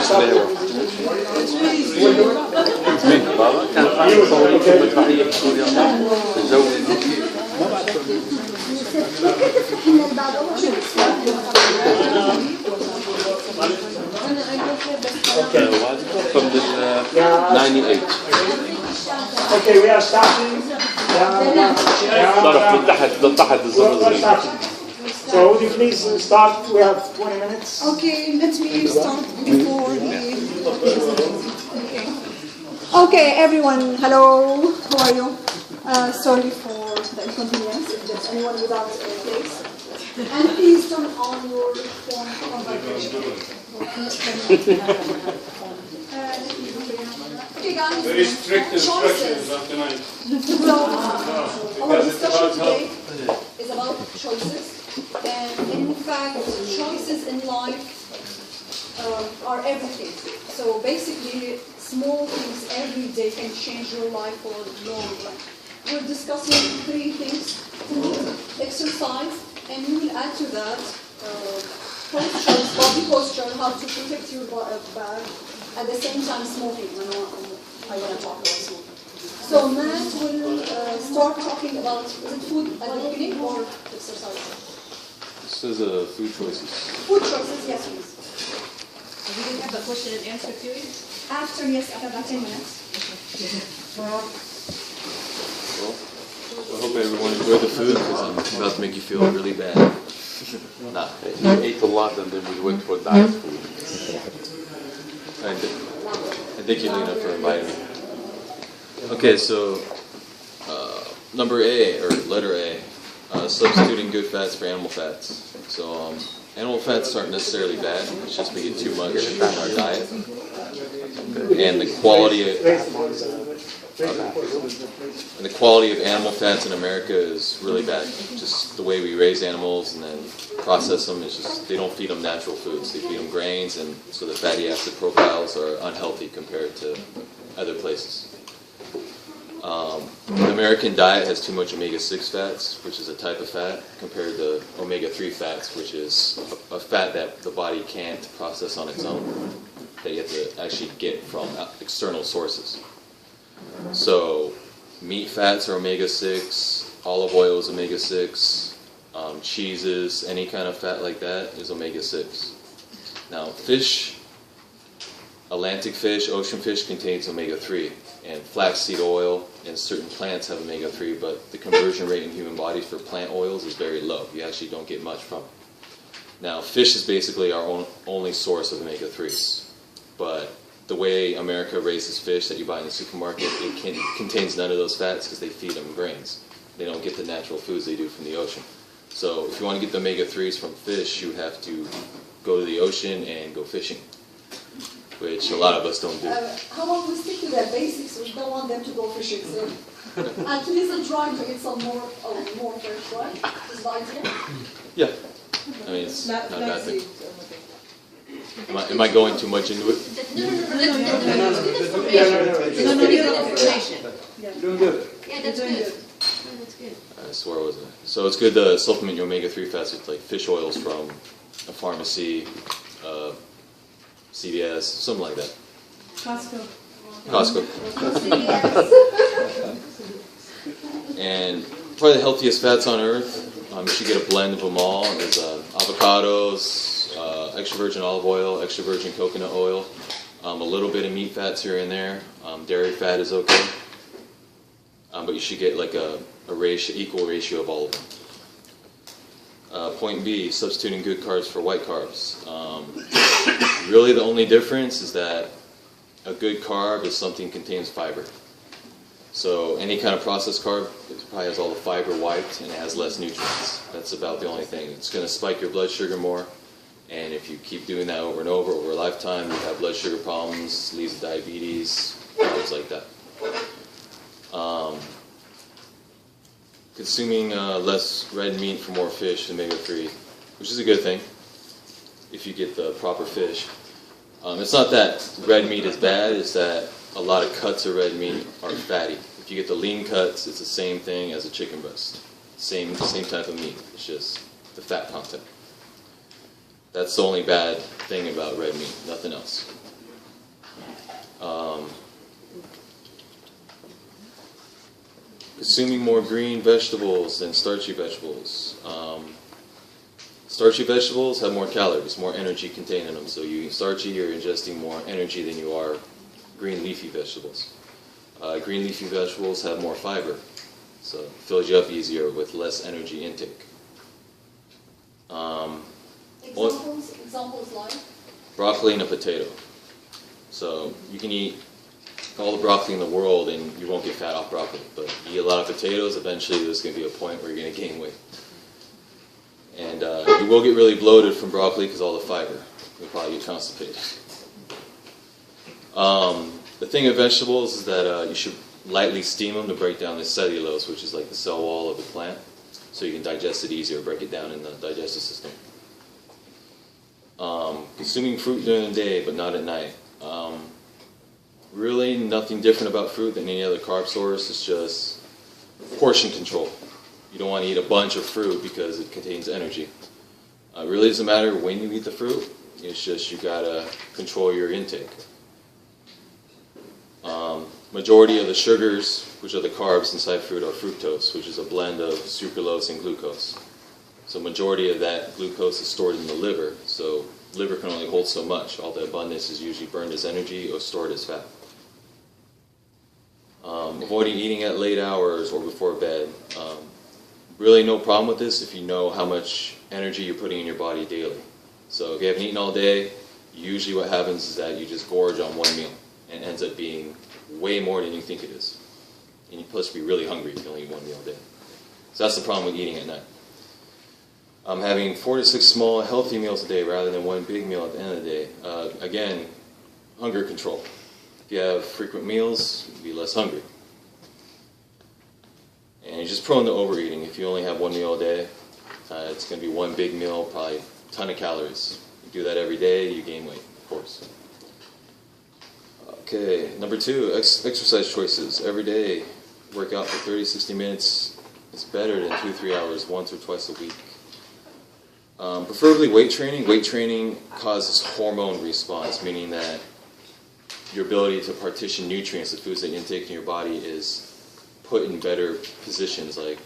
From the 98. Okay, we are starting. So would you please start? We have 20 minutes. Okay, let me start before the... Okay, everyone, hello, how are you? Sorry for the inconvenience, if there's anyone without a place. And please turn on your phone conversation. Okay, guys. Very strict instructions of tonight. So, our discussion today is about choices. And in fact, choices in life are everything. So basically, small things every day can change your life for long run. We're discussing 3 things: food, exercise, and we will add to that postures, body posture, how to protect your back. At the same time, smoking. I want to talk about smoking. So Matt will start talking about, is it food at the beginning or exercise? This is food choices. Food choices, yes, please. So we didn't have a question and answer period? After, yes, after about 10 minutes. Well, I hope everyone enjoyed the food because I'm about to make you feel really bad. Nah, we ate a lot and then we went for diet food. I thank you, Lena, for inviting me. Okay, so number A, or letter A, substituting good fats for animal fats. So animal fats aren't necessarily bad, it's just we get too much in our diet. And the quality of animal fats in America is really bad. Just the way we raise animals and then process them, it's just they don't feed them natural foods. They feed them grains, and so the fatty acid profiles are unhealthy compared to other places. The American diet has too much omega-6 fats, which is a type of fat, compared to omega-3 fats, which is a fat that the body can't process on its own, that you have to actually get from external sources. So meat fats are omega-6, olive oil is omega-6, cheeses, any kind of fat like that is omega-6. Now fish, Atlantic fish, ocean fish contains omega-3, and flaxseed oil and certain plants have omega-3, but the conversion rate in human bodies for plant oils is very low. You actually don't get much from it. Now fish is basically our only source of omega-3s, but the way America raises fish that you buy in the supermarket, it contains none of those fats because they feed them grains. They don't get the natural foods they do from the ocean. So if you want to get the omega-3s from fish, you have to go to the ocean and go fishing, which a lot of us don't do. How about we stick to the basics? We don't want them to go fishing. So at least try to get some more fish, right? Is the idea? Yeah. I mean, it's not a bad thing. Am I going too much into it? No. Doing good. Yeah, that's good. That's good. So where was I? So it's good to supplement your omega-3 fats with like fish oils from a pharmacy, CVS, something like that. Costco. And probably the healthiest fats on earth. You should get a blend of them all. There's avocados, extra virgin olive oil, extra virgin coconut oil, a little bit of meat fats here and there. Dairy fat is okay. But you should get like a equal ratio of all of them. Point B, substituting good carbs for white carbs. Really the only difference is that a good carb is something that contains fiber. So any kind of processed carb, it probably has all the fiber wiped and it has less nutrients. That's about the only thing. It's going to spike your blood sugar more, and if you keep doing that over and over a lifetime, you have blood sugar problems, leads to diabetes, problems like that. Consuming less red meat for more fish, omega-3, which is a good thing if you get the proper fish. It's not that red meat is bad, it's that a lot of cuts of red meat are fatty. If you get the lean cuts, it's the same thing as a chicken breast. Same type of meat, it's just the fat content. That's the only bad thing about red meat, nothing else. consuming more green vegetables than starchy vegetables. Starchy vegetables have more calories, more energy contained in them. So you eat starchy, you're ingesting more energy than you are green leafy vegetables. Green leafy vegetables have more fiber, so it fills you up easier with less energy intake. Examples like? Broccoli and a potato. So you can eat all the broccoli in the world and you won't get fat off broccoli. But you eat a lot of potatoes, eventually there's going to be a point where you're going to gain weight. And you will get really bloated from broccoli because all the fiber. You'll probably get constipated. The thing with vegetables is that you should lightly steam them to break down the cellulose, which is like the cell wall of the plant, so you can digest it easier, break it down in the digestive system. Consuming fruit during the day, but not at night. Really nothing different about fruit than any other carb source. It's just portion control. You don't want to eat a bunch of fruit because it contains energy. It really doesn't matter when you eat the fruit. It's just you gotta control your intake. Majority of the sugars, which are the carbs inside fruit, are fructose, which is a blend of sucralose and glucose. So majority of that glucose is stored in the liver. So liver can only hold so much. All the abundance is usually burned as energy or stored as fat. Avoiding eating at late hours or before bed. Really no problem with this if you know how much energy you're putting in your body daily. So if you haven't eaten all day, usually what happens is that you just gorge on one meal and it ends up being way more than you think it is. And you're supposed to be really hungry if you only eat one meal a day. So that's the problem with eating at night. Having 4 to 6 small healthy meals a day rather than one big meal at the end of the day. Again, hunger control. If you have frequent meals, you'll be less hungry. And you're just prone to overeating. If you only have one meal a day, it's going to be one big meal, probably a ton of calories. You do that every day, you gain weight, of course. Okay, number 2, exercise choices. Every day, work out for 30, 60 minutes. It's better than 2-3 hours, once or twice a week. Preferably weight training. Weight training causes hormone response, meaning that your ability to partition nutrients, the foods that you intake in your body, is put in better positions. Like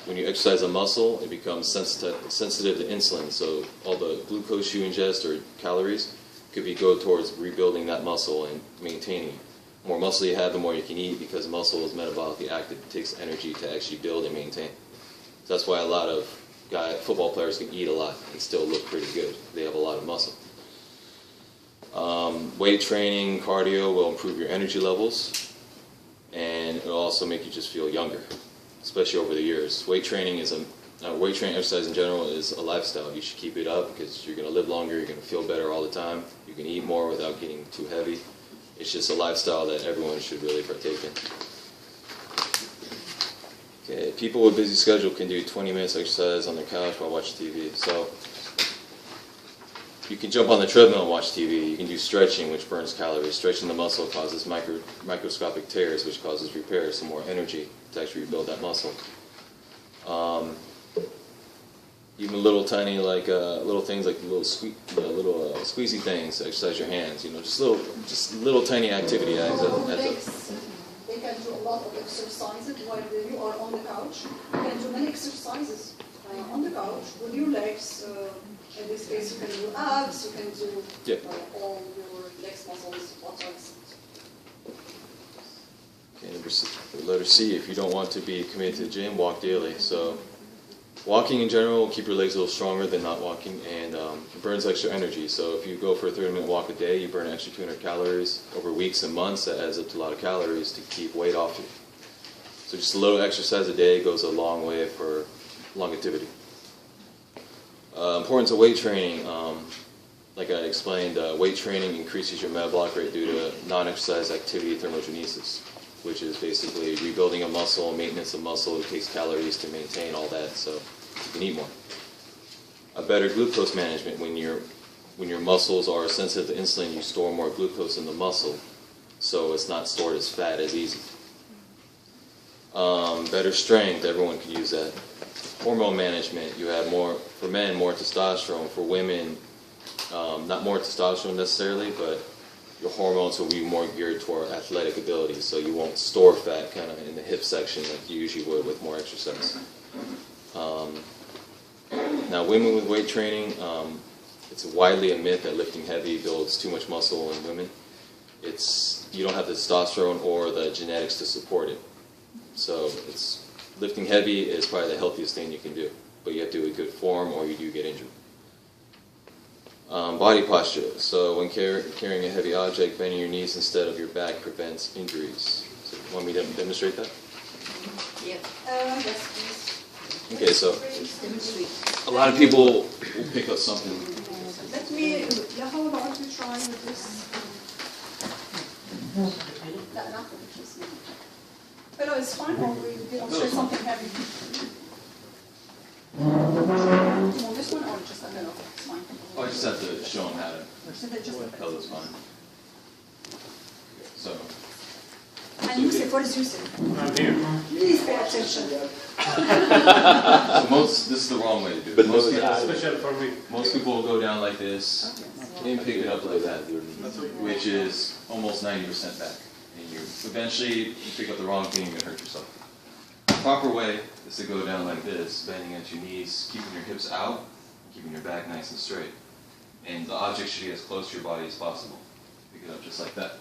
when you exercise a muscle, it becomes sensitive to insulin. So all the glucose you ingest or calories could go towards rebuilding that muscle and maintaining it. The more muscle you have, the more you can eat, because muscle is metabolically active. It takes energy to actually build and maintain. So that's why a lot of football players can eat a lot and still look pretty good. They have a lot of muscle. Weight training, cardio will improve your energy levels, and it'll also make you just feel younger, especially over the years. Weight training exercise in general is a lifestyle. You should keep it up because you're going to live longer, you're going to feel better all the time, you can eat more without getting too heavy. It's just a lifestyle that everyone should really partake in. Okay, people with busy schedule can do 20 minutes exercise on their couch while watching TV. So you can jump on the treadmill and watch TV. You can do stretching, which burns calories. Stretching the muscle causes microscopic tears, which causes repair, some more energy to actually rebuild that muscle. Even little tiny little things like little squeezy things to exercise your hands. Just little tiny activity. They can do a lot of exercises while you are on the couch. You can do many exercises on the couch with your legs. In this case, you can do abs, you can do all your legs muscles, buttocks. Okay, letter C, if you don't want to be committed to the gym, walk daily. So walking in general will keep your legs a little stronger than not walking, and it burns extra energy. So if you go for a 30-minute walk a day, you burn an extra 200 calories. Over weeks and months, that adds up to a lot of calories to keep weight off you. So just a little exercise a day goes a long way for longevity. Importance of weight training. Like I explained, weight training increases your metabolic rate due to non-exercise activity thermogenesis, which is basically rebuilding a muscle, maintenance of muscle. It takes calories to maintain all that, so you can eat more. A better glucose management. When your muscles are sensitive to insulin, you store more glucose in the muscle, so it's not stored as fat as easy. Better strength. Everyone can use that. Hormone management. You have more, for men, more testosterone. For women, not more testosterone necessarily, but your hormones will be more geared toward athletic ability, so you won't store fat kind of in the hip section like you usually would with more exercise. Now, women with weight training, it's widely a myth that lifting heavy builds too much muscle in women. You don't have the testosterone or the genetics to support it. So lifting heavy is probably the healthiest thing you can do, but you have to do it in good form or you do get injured. Body posture. So when carrying a heavy object, bending your knees instead of your back prevents injuries. So you want me to demonstrate that? Yeah. Yes, please. Okay, so Demonstrate. a lot of people will pick up something. Let me, how about you try with this? But no, it's fine, or we demonstrate something heavy. You want this one, or just a little? It's fine. Oh, I just have to show them how to So they're just a bit. tell this fine. So, And Yusuf, what is Yusuf? I'm here. Please pay attention. this is the wrong way to do it. Special for me. Most people will go down like this and pick it up like that, which is almost 90% back. And eventually you pick up the wrong thing, you're going to hurt yourself. The proper way is to go down like this, bending at your knees, keeping your hips out, keeping your back nice and straight. And the object should be as close to your body as possible. Pick it up just like that.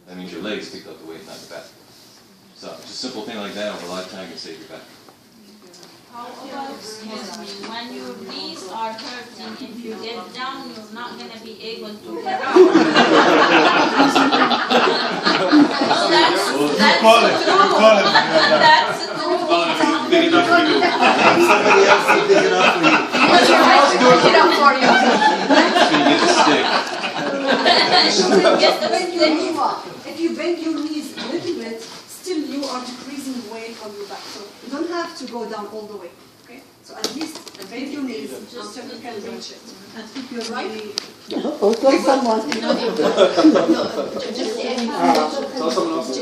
That means your legs pick up the weight, not the back. So just a simple thing like that over a lifetime can save your back. How about, when your knees are hurting, if you get down, you're not going to be able to get up. So that's true. That's true. Big enough for you. Somebody else is big enough for you. Get up for you. If you bend your knees a little bit, still you are decreasing weight on your back. So you don't have to go down all the way. Okay? So at least bend your knees until you can reach it. And keep your right. Just to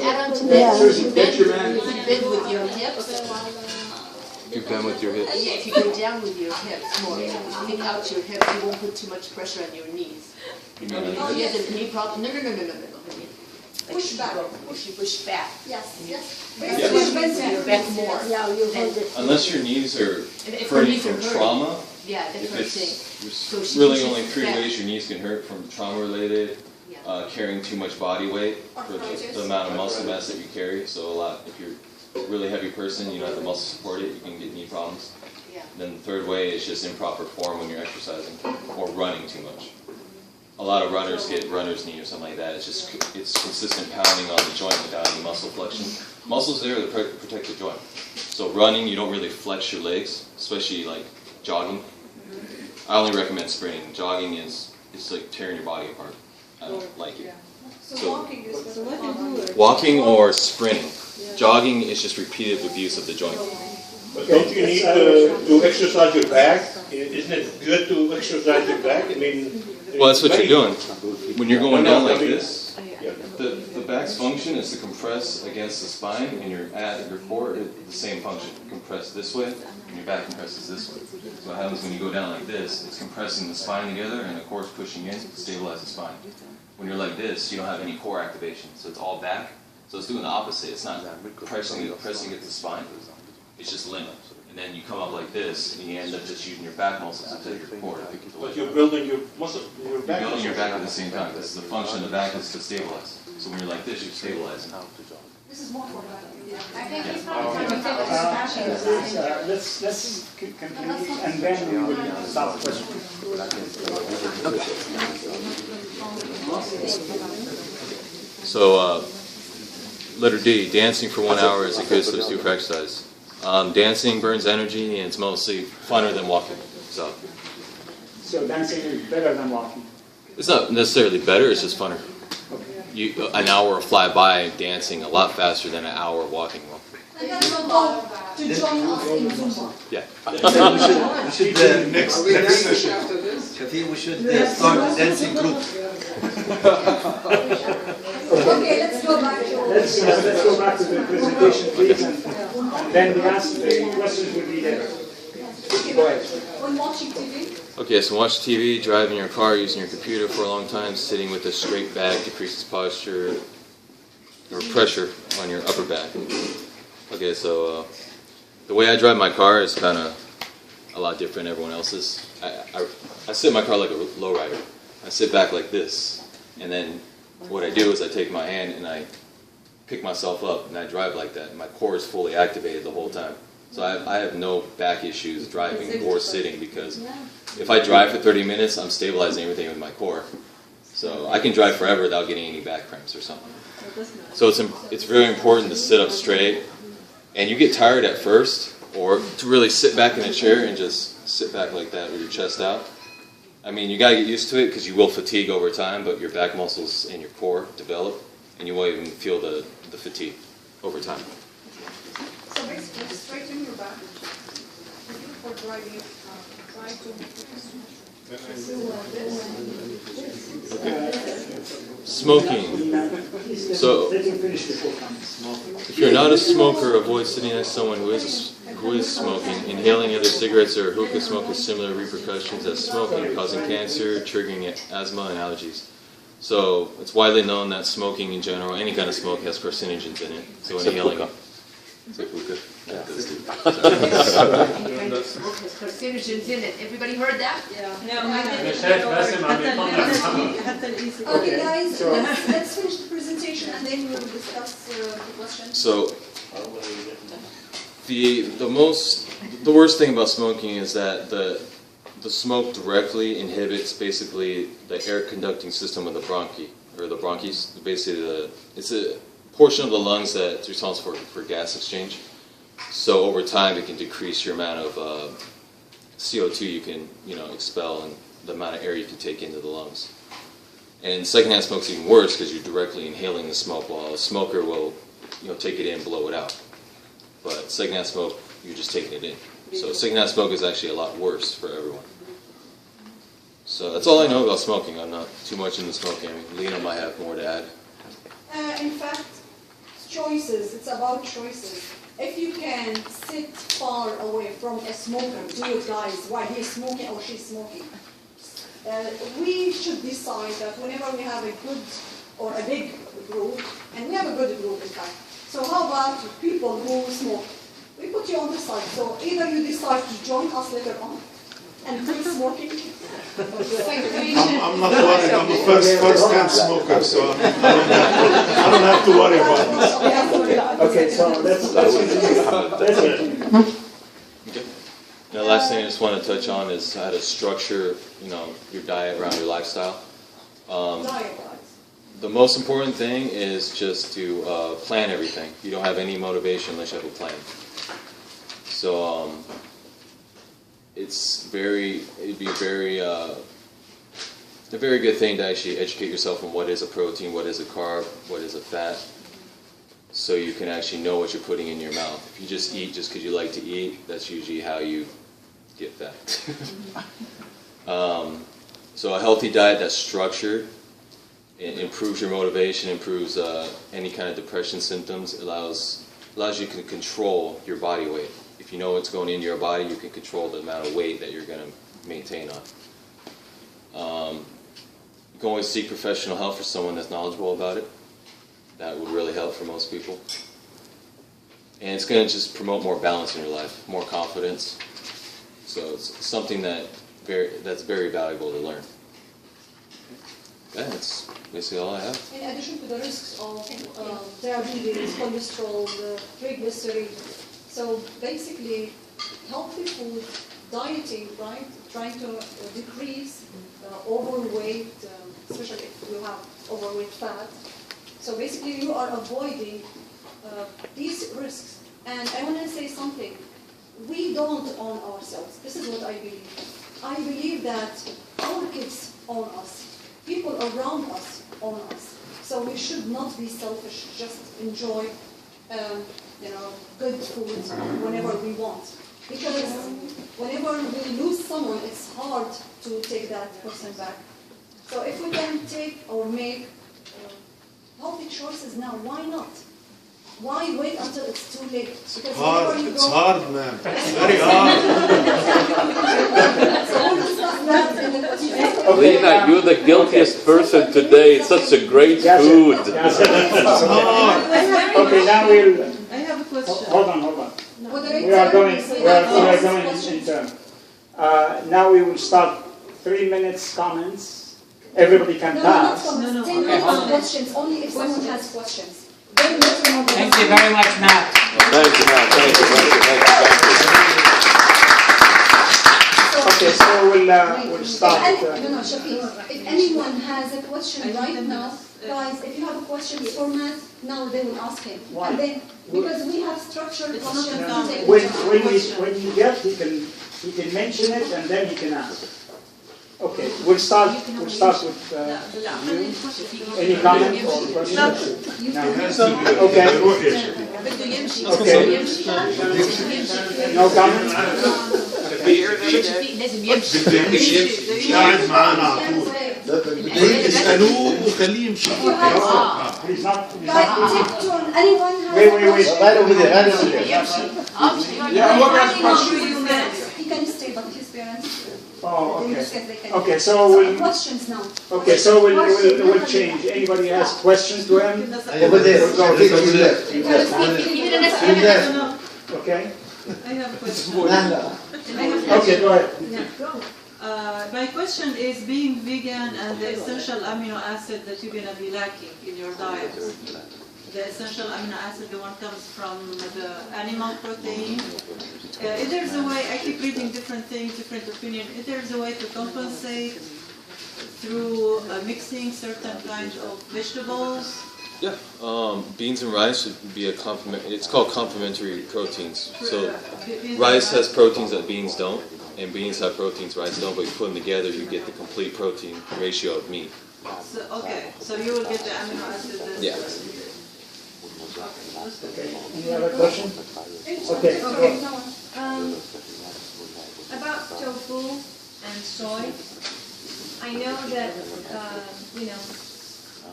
add on to that, you bend with your hips. You bend with your hips. Yeah, if you go down with your hips more, if you kick out your hips, you won't put too much pressure on your knees. You mean If like you this? have a knee problem, no. Push back. If you push back. Yes, yes. Yes. Push back. Your back more. Unless your knees are If hurting your knees are from hurting. trauma, Yeah, that's if what I'm saying. it's So she really pushes only 3 back. ways your knees can hurt from trauma-related, Yeah. carrying too much body weight for Arthritis. the amount of muscle mass that you carry. So if you're a really heavy person, you don't have the muscle to support it, you can get knee problems. Yeah. Then the third way is just improper form when you're exercising or running too much. A lot of runners get runner's knee or something like that. It's consistent pounding on the joint without any muscle flexion. Muscle's there to protect the joint. So running, you don't really flex your legs, especially like jogging. I only recommend sprinting. Jogging it's like tearing your body apart. I don't like it. So walking is better. Walking or sprinting. Jogging is just repeated abuse of the joint. But don't you need to exercise your back? Isn't it good to exercise your back? I mean, Well, that's what you're doing. When you're going down like this, Yeah. the back's function is to compress against the spine, and your core is the same function. Compress this way, and your back compresses this way. So what happens when you go down like this, it's compressing the spine together, and the core's pushing in to stabilize the spine. When you're like this, you don't have any core activation, so it's all back. So it's doing the opposite. It's not pressing against the spine. It's just limb. And then you come up like this, and you end up just using your back muscles to take your core. But you're building your muscle, your back. You're building your back at the same time. That's the function of the back is to stabilize. So when you're like this, you're stabilizing. This is more for that. I think it's probably time to take a distraction. Let's continue, and then we will start the question. So, letter D, dancing for 1 hour is a good substitute for exercise. Dancing burns energy, and it's mostly funner than walking. So dancing is better than walking. it's not necessarily better; it's just funner. An hour will fly by dancing a lot faster than an hour walking. And then we'll go to join us in Zumba. Yeah. We should next session. Shafi, we should start a dancing group. Okay, let's go back to Let's go back to the presentation, please, and then the questions will be there. Go ahead. when watching TV. Okay, so watch TV, driving your car, using your computer for a long time, sitting with a straight back decreases posture or pressure on your upper back. Okay, so the way I drive my car is kind of a lot different than everyone else's. I sit in my car like a lowrider. I sit back like this, and then what I do is I take my hand and I pick myself up and I drive like that. And my core is fully activated the whole time. So I have no back issues driving or sitting, because if I drive for 30 minutes, I'm stabilizing everything with my core. So I can drive forever without getting any back cramps or something. So it's very important to sit up straight. And you get tired at first, or to really sit back in a chair and just sit back like that with your chest out. I mean, you got to get used to it, because you will fatigue over time, but your back muscles and your core develop, and you won't even feel the fatigue over time. So basically, straighten your back. For driving, try to Smoking. So, if you're not a smoker, avoid sitting next to someone who is smoking. Inhaling other cigarettes or hookah smoke has similar repercussions as smoking, causing cancer, triggering asthma, and allergies. So, it's widely known that smoking in general, any kind of smoke, has carcinogens in it. So, inhaling. Except hookah. Yeah, that's too. Any kind of smoke has carcinogens in it. Everybody heard that? Okay, guys, let's finish the presentation and then we'll discuss the questions. So, the worst thing about smoking is that the smoke directly inhibits basically the air conducting system of the bronchi, or the bronchies. Basically, it's a portion of the lungs that's responsible for gas exchange. So over time, it can decrease your amount of CO2 you can expel, and the amount of air you can take into the lungs. And secondhand smoke's even worse, because you're directly inhaling the smoke, while a smoker will take it in, blow it out. But secondhand smoke, you're just taking it in. So secondhand smoke is actually a lot worse for everyone. So that's all I know about smoking. I'm not too much into smoking. I mean, Lena might have more to add. In fact, choices. It's about choices. If you can sit far away from a smoker, do it, guys, while he's smoking or she's smoking. We should decide that whenever we have a good or a big group, and we have a good group in fact, so how about people who smoke? We put you on the side, so either you decide to join us later on and quit smoking. I'm not worried, I'm a first-hand smoker, so I don't have to worry about this. Okay, so let's The last thing I just want to touch on is how to structure, your diet around your lifestyle. The most important thing is just to plan everything. You don't have any motivation unless you have a plan. So it'd be a very good thing to actually educate yourself on what is a protein, what is a carb, what is a fat, so you can actually know what you're putting in your mouth. If you just eat just because you like to eat, that's usually how you get fat. So a healthy diet that's structured, it improves your motivation, improves any kind of depression symptoms, allows you to control your body weight. If you know what's going into your body, you can control the amount of weight that you're going to maintain on. You can always seek professional help for someone that's knowledgeable about it. That would really help for most people. And it's going to just promote more balance in your life, more confidence. So it's something that's very valuable to learn. Yeah, that's basically all I have. In addition to the risks of diabetes, cholesterol, the triglycerides, so basically healthy food, dieting, right? Trying to decrease overweight, especially if you have overweight fat. So basically you are avoiding these risks. And I want to say something. We don't own ourselves. This is what I believe. I believe that our kids own us. People around us own us. So we should not be selfish, just enjoy good food whenever we want. Because whenever we lose someone, it's hard to take that person back. So if we can take or make healthy choices now, why not? Why wait until it's too late? Because It's hard, man. It's very hard. So we'll discuss the question. Lena, you're the guiltiest person today. It's such a great food. Okay, now we'll. I have a question. Hold on. We are going in turn. Now we will start 3 minutes comments. Everybody can No, not pass. comments. 10 minutes questions, only if someone has questions. Thank you very much, Matt. Thank you, Matt. Thank you. Okay, so we'll start. No, Shafiq, if anyone has a question right now, guys, if you have a question for Matt, now they will ask him. Why? And then, because we have structured questions. When you get, he can mention it and then he can ask. Okay, we'll start with you. Any comment or question? No. Okay. No comment? قاعد معانا على طول اسألوه وخليه يمشي. He's not. Guys, take turn. Anyone has Wait. a question? Right over there, right over there. He can stay, but his parents. Oh, in okay. this case, they can. Okay, so we'll. Questions now. Okay, so we'll change. Anybody has questions to him? Over there. Go to the left. Okay. I have a question. Okay, go ahead. My question is, being vegan and the essential amino acid that you're going to be lacking in your diet. The essential amino acid, the one comes from the animal protein. If there's a way, I keep reading different things, different opinions. If there's a way to compensate through mixing certain kinds of vegetables. Yeah, beans and rice would be a complement. It's called complementary proteins. So rice has proteins that beans don't, and beans have proteins rice don't. But you put them together, you get the complete protein ratio of meat. So, okay, so you will get the amino acid. Yeah. Okay. Any other question? Okay. About tofu and soy, I know that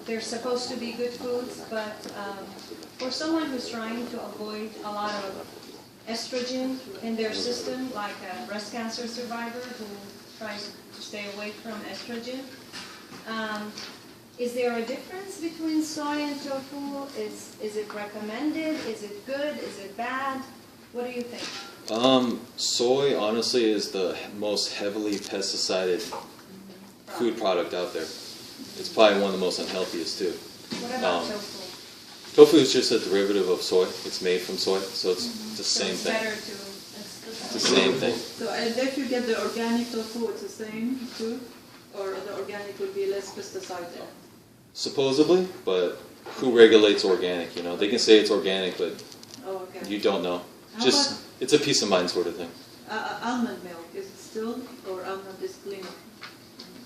they're supposed to be good foods, but for someone who's trying to avoid a lot of estrogen in their system, like a breast cancer survivor who tries to stay away from estrogen, is there a difference between soy and tofu? Is it recommended? Is it good? Is it bad? What do you think? Soy honestly is the most heavily pesticided food product out there. It's probably one of the most unhealthiest too. What about tofu? Tofu is just a derivative of soy. It's made from soy, so it's the same thing. It's the same thing. So if you get the organic tofu, it's the same too? Or the organic would be less pesticide there? Supposedly, but who regulates organic? They can say it's organic, but you don't know. It's a peace of mind sort of thing. Almond milk, is it still, or almond is clean?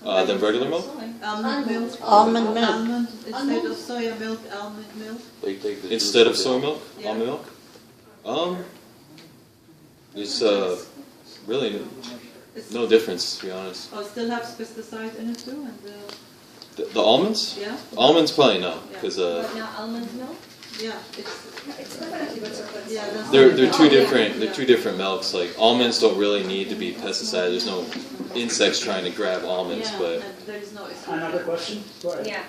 Than regular milk? Almond milk. Almond milk. Almond instead of soya milk, almond milk. Instead of soy milk? Yeah. Almond milk? It's really no difference, to be honest. Oh, still has pesticide in it too? And the almonds? Yeah. Almonds probably no, because But now almond milk? yeah, It's definitely better. yeah. they're two different. They're two different milks. Like almonds don't really need to be pesticided. There's no insects trying to grab almonds, Yeah, but and there is no Another question? Go ahead. Yeah.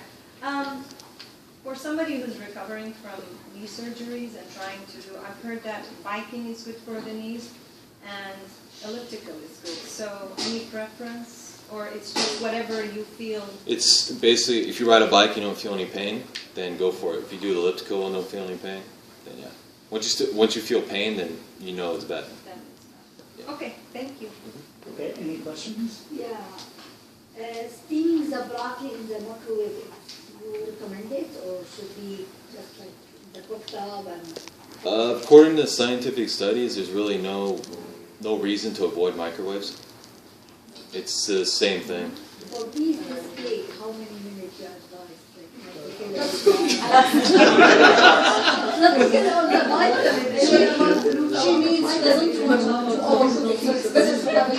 For somebody who's recovering from knee surgeries and trying to do, I've heard that biking is good for the knees and elliptical is good. So any preference, or it's just whatever you feel? it's basically if you ride a bike, you don't feel any pain, then go for it. If you do the elliptical and don't feel any pain, then yeah. Once you feel pain, then you know it's bad. Yeah. Okay, thank you. Okay, any questions? Yeah. Steaming the broccoli in the microwave, you recommend it, or should be just like the cooktop and? According to scientific studies, there's really no reason to avoid microwaves. It's the same thing. For these steak, how many minutes you advise? She means she doesn't want to overcook it. It's better to have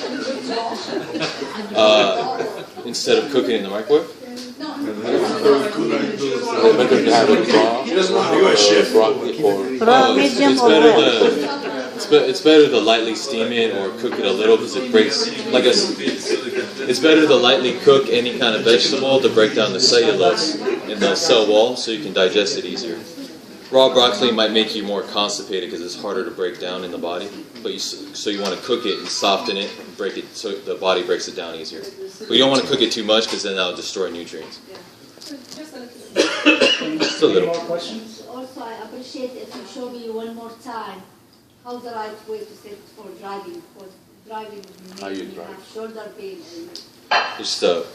it Instead of cooking in the microwave? It's better to lightly steam it or cook it a little because it breaks. Like It's better to lightly cook any kind of vegetable to break down the cellulose in the cell wall so you can digest it easier. Raw broccoli might make you more constipated because it's harder to break down in the body. But so you want to cook it and soften it, and break it so the body breaks it down easier. But you don't want to cook it too much because then that'll destroy nutrients. Just a little. Just a little. Any more questions? Also, I appreciate if you show me one more time how the right way to sit for driving. Because driving How you makes me drive? have shoulder pain. Just a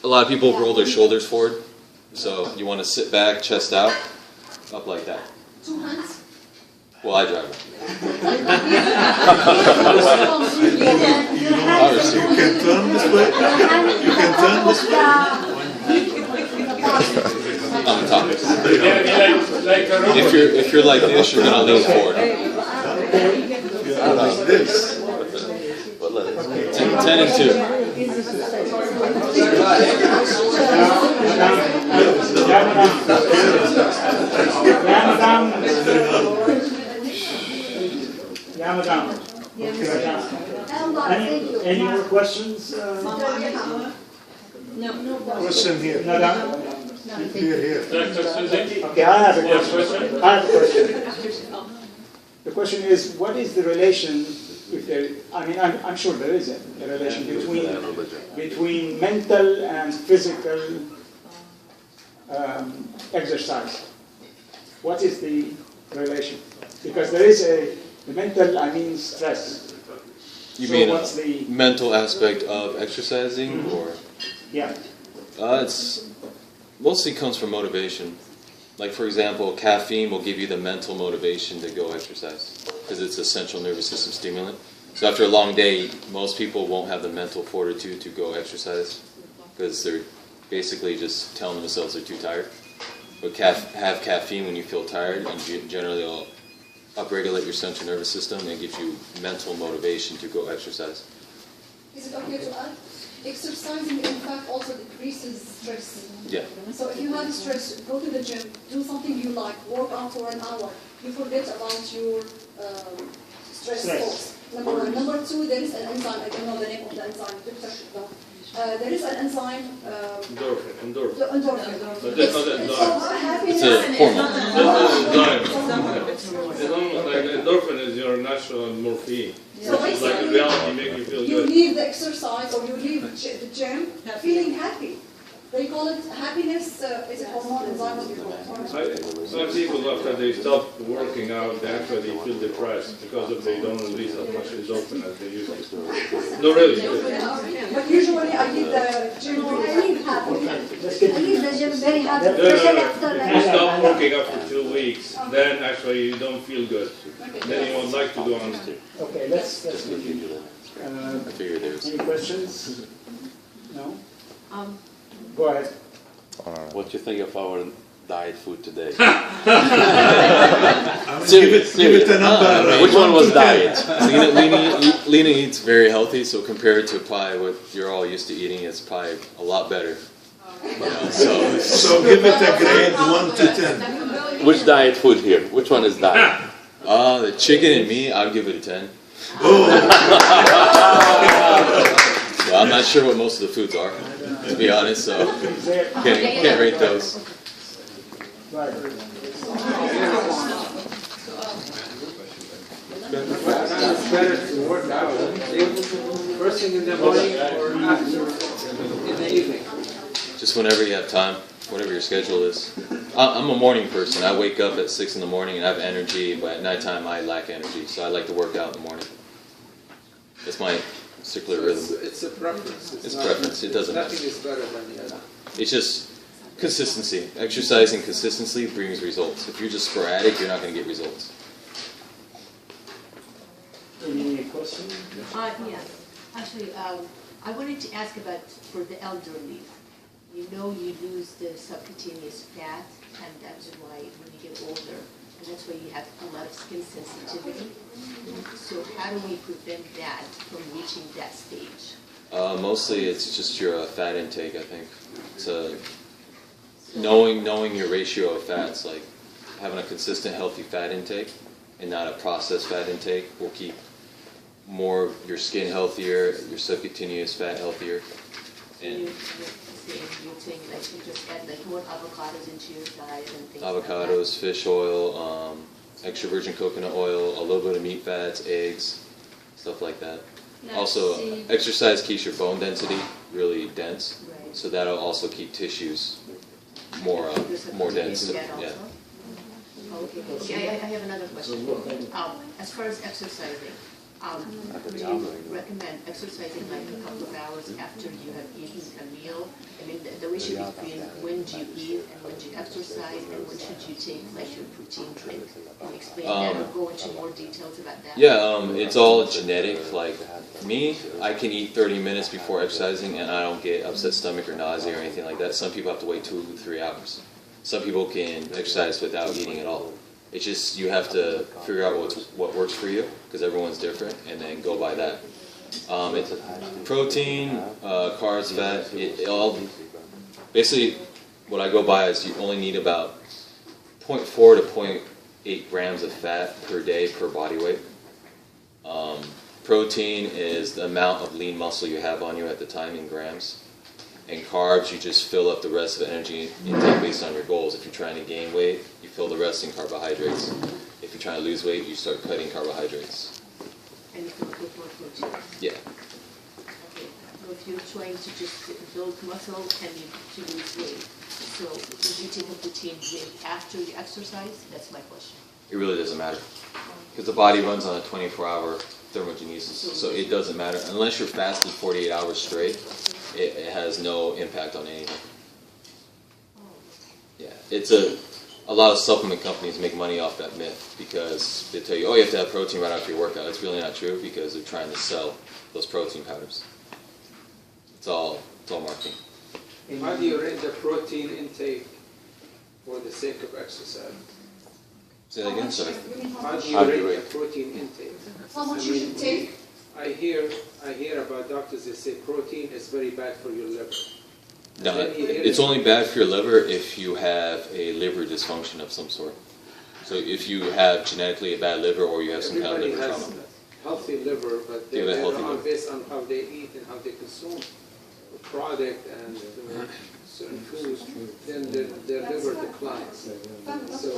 lot of people roll their shoulders forward. So you want to sit back, chest out, up like that. 2 hands. Well, I drive it. You can turn this way. You can turn this way. On top. Like If you're like this, you're gonna lean forward. Like this. 10 and 2. Any more questions? No. Question here. Here. Okay, I have a question. The question is, what is the relation, if there, I mean, I'm sure there is a relation between mental and physical exercise. What is the relation? Because there is the mental, I mean stress. You So mean what's the mental aspect of exercising, or? Yeah. It's mostly comes from motivation. Like, for example, caffeine will give you the mental motivation to go exercise because it's a central nervous system stimulant. So after a long day, most people won't have the mental fortitude to go exercise because they're basically just telling themselves they're too tired. But have caffeine when you feel tired, and generally it'll upregulate your central nervous system and gives you mental motivation to go exercise. Is it okay to add? Exercising, in fact, also decreases stress. Yeah. So if you have stress, go to the gym, do something you like, work out for an hour. You forget about your stress thoughts. Number one. Number two, there is an enzyme. I don't know the name of the enzyme. There is an enzyme. Endorphin. The endorphin. But that's not an enzyme. It's a hormone. That's an enzyme. It's almost like endorphin is your natural morphine. So Which is like in reality make you feel you good. leave the exercise or you leave the gym feeling happy. They call it happiness. Is it hormone enzyme? Some people, after they stop working out, they actually feel depressed because of they don't release as much endorphin as they used to. No, really. But usually I leave the gym. I leave happy. I leave the gym very happy. No, Especially no. after You stop working after 2 weeks, then actually you don't feel good. Then you would like to go on. Okay, let's continue. I figured there was. Any questions? No? Go ahead. What do you think of our diet food today? Give it a number. Which one was diet? Lena eats very healthy, so compared to probably what you're all used to eating, it's probably a lot better. So give it a grade 1 to 10. Which diet food here? Which one is diet? The chicken and meat, I'll give it a 10. Well, I'm not sure what most of the foods are, to be honest, so can't rate those. It's better to work out first thing in the morning or after in the evening. Just whenever you have time, whatever your schedule is. I'm a morning person. I wake up at 6 in the morning and I have energy, but at nighttime I lack energy, so I like to work out in the morning. That's my circular rhythm. It's a preference. It's preference. It doesn't matter. Nothing is better than the other. It's just consistency. Exercising consistently brings results. If you're just sporadic, you're not going to get results. Any questions? Yes. Actually, I wanted to ask about for the elderly. You know you lose the subcutaneous fat, and that's why when you get older, and that's why you have a lot of skin sensitivity. So how do we prevent that from reaching that stage? Mostly it's just your fat intake, I think. It's knowing your ratio of fats, like having a consistent healthy fat intake and not a processed fat intake will keep more your skin healthier, your subcutaneous fat healthier. And you're saying like you just add like more avocados into your diet and things avocados, like fish oil, extra virgin coconut oil, a little bit of meat fats, eggs, stuff like that. Also, exercise keeps your bone density really dense, so that'll also keep tissues more dense. Yeah. Okay, good. See, I have another question. As far as exercising, would you recommend exercising like a couple of hours after you have eaten a meal? I mean, the ratio between when do you eat and when do you exercise and when should you take like your protein drink? Can you explain that or go into more details about that? Yeah, it's all genetic. Like me, I can eat 30 minutes before exercising and I don't get upset stomach or nausea or anything like that. Some people have to wait 2 to 3 hours. Some people can exercise without eating at all. It's just you have to figure out what works for you because everyone's different, and then go by that. It's protein, carbs, fat. It all basically what I go by is you only need about 0.4 to 0.8 grams of fat per day per body weight. Protein is the amount of lean muscle you have on you at the time in grams. And carbs, you just fill up the rest of the energy intake based on your goals. If you're trying to gain weight, you fill the rest in carbohydrates. If you're trying to lose weight, you start cutting carbohydrates. And you can put more protein. Yeah. Okay. So if you're trying to just build muscle and you to lose weight, so would you take a protein drink after you exercise? That's my question. It really doesn't matter. Because the body runs on a 24-hour thermogenesis. So it doesn't matter. Unless you're fasted 48 hours straight, it has no impact on anything. Yeah, it's a lot of supplement companies make money off that myth because they tell you, oh, you have to have protein right after your workout. It's really not true because they're trying to sell those protein powders. It's all marketing. How do you rate the protein intake for the sake of exercise? Say that again, sorry. How do you rate the protein intake? How much you should take? I hear about doctors that say protein is very bad for your liver. No, it's only bad for your liver if you have a liver dysfunction of some sort. So if you have genetically a bad liver or you have some kind of liver trauma. Healthy liver, but they're on based on how they eat and how they consume the product and certain foods, then their liver declines. So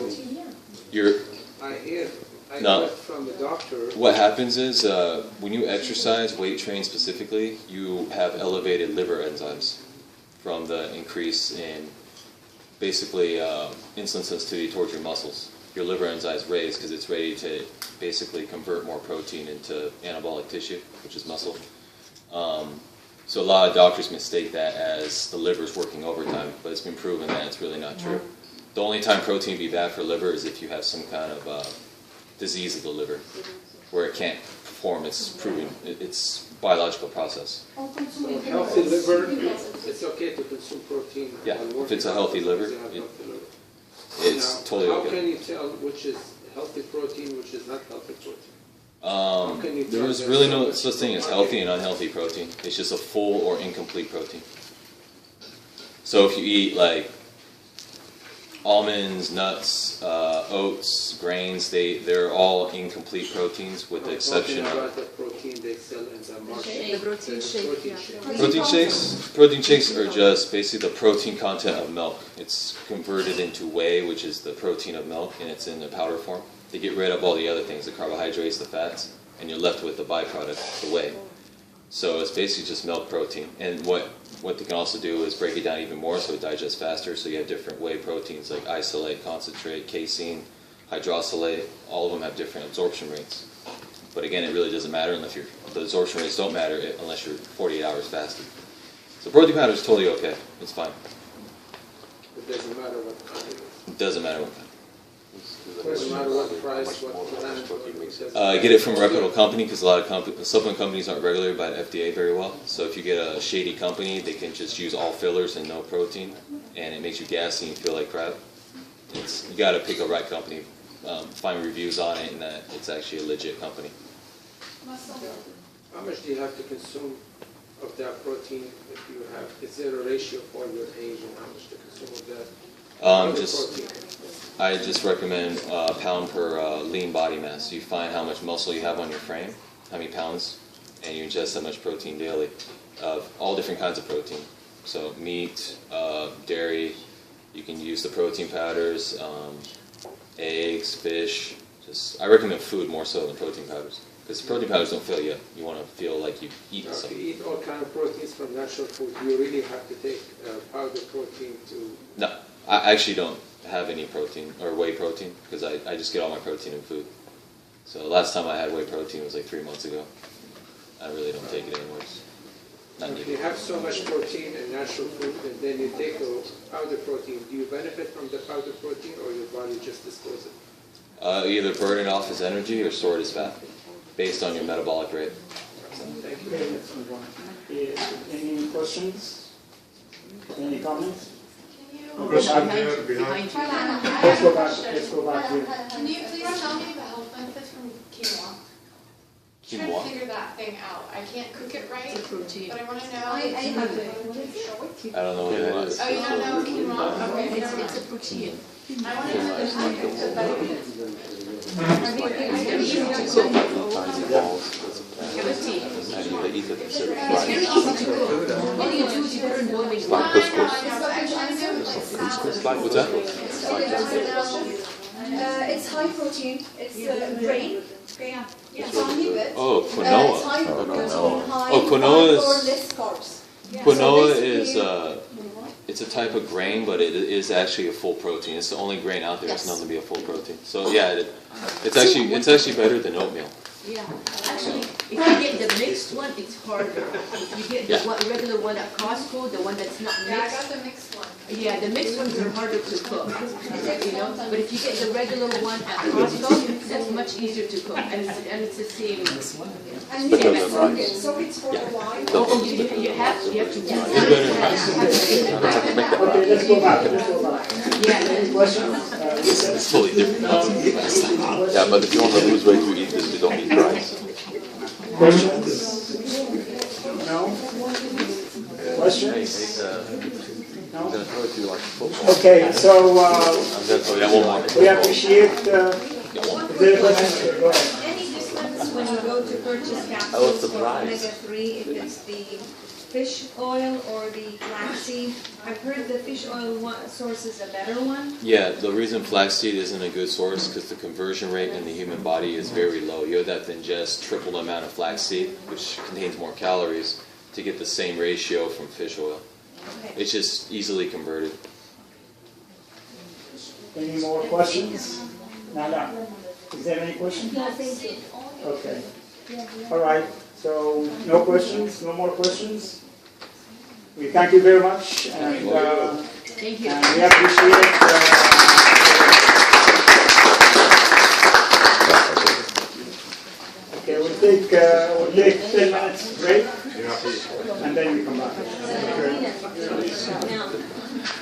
I heard from the doctor. What happens is when you exercise, weight train specifically, you have elevated liver enzymes from the increase in basically insulin sensitivity towards your muscles. Your liver enzymes raise because it's ready to basically convert more protein into anabolic tissue, which is muscle. So a lot of doctors mistake that as the liver's working overtime, but it's been proven that it's really not true. The only time protein be bad for liver is if you have some kind of disease of the liver, where it can't perform its biological process. So healthy liver, it's okay to consume protein. Yeah, if it's a healthy liver, it's totally okay. How can you tell which is healthy protein, which is not healthy protein? There is really no such thing as healthy and unhealthy protein. It's just a full or incomplete protein. So if you eat like almonds, nuts, oats, grains, they're all incomplete proteins with the exception of the protein they sell in the market. The protein shake. Protein shakes. Protein shakes are just basically the protein content of milk. It's converted into whey, which is the protein of milk, and it's in the powder form. They get rid of all the other things, the carbohydrates, the fats, and you're left with the byproduct, the whey. So it's basically just milk protein. And what they can also do is break it down even more so it digests faster. So you have different whey proteins like isolate, concentrate, casein, hydrolysate. All of them have different absorption rates. But again, it really doesn't matter unless the absorption rates don't matter unless you're 48 hours fasted. So protein powder is totally okay. It's fine. It doesn't matter what kind it is. It doesn't matter what kind. It doesn't matter what price, what brand. Get it from a reputable company because a lot of supplement companies aren't regulated by the FDA very well. So if you get a shady company, they can just use all fillers and no protein, and it makes you gassy and feel like crap. You got to pick a right company, find reviews on it, and that it's actually a legit company. How much do you have to consume of that protein if you have? Is there a ratio for your age and how much to consume of that? I just recommend a pound per lean body mass. You find how much muscle you have on your frame, how many pounds, and you ingest that much protein daily, of all different kinds of protein. So meat, dairy, you can use the protein powders, eggs, fish. I recommend food more so than protein powders, because protein powders don't fill you up. You want to feel like you've eaten something. If you eat all kind of proteins from natural food, you really have to take powder protein to... No, I actually don't have any protein or whey protein, because I just get all my protein in food. So last time I had whey protein was like 3 months ago. I really don't take it anymore. If you have so much protein in natural food, and then you take a powder protein, do you benefit from the powder protein, or your body just disposes it? Either burn it off as energy or store it as fat, based on your metabolic rate. So. Thank you. Okay, let's move on. Any questions? Any comments? Question there behind. Let's go back here. Can you please tell me the health benefits from quinoa? I'm trying to figure that thing out. I can't cook it right, but I want to know. I don't know what that is. Oh, you don't know quinoa? Okay, It's a protein. I want to know the benefits. And they eat it instead of It's very frying. easy to cook. All you do is you put in boiling It's water. like couscous. It's like, what's that? It's high protein. It's grain. Tiny bit. Oh, It's quinoa. high protein, high Oh, quinoa fat or is- less carbs. Quinoa So is basically- it's a type of grain, but it is actually a full protein. It's the only grain out there that's known to be a full protein. So yeah, it's actually better than oatmeal. Yeah, actually, if you get the mixed one, it's harder. If you get the regular one at Costco, the one that's not Yeah, I mixed. got the mixed one. Yeah, the mixed ones are harder to cook, you know. But if you get the regular one at Costco, that's much easier to cook, and it's the same. And you can soak it. Soak it for a while. Oh, you have to. Okay, let's go back. Any questions? It's totally different. Yeah, but if you want to lose weight, you eat this. You don't eat rice. Questions? No? Questions? I'm going to throw it to you like football. Okay, so I'm going to throw you one more. we appreciate the question. Go ahead. Any difference when you go to purchase I was capsules for surprised. omega-3, if it's the fish oil or the flaxseed? I've heard the fish oil source is a better one. Yeah, the reason flaxseed isn't a good source because the conversion rate in the human body is very low. You would have to ingest triple the amount of flaxseed, which contains more calories, to get the same ratio from fish oil. It's just easily converted. Any more questions? Nada. Is there any questions? No, thank you. Okay. All right. So no questions? No more questions? We thank you very much, and Thank you. and we appreciate. Okay, we'll take 10 minutes break, and then we come back.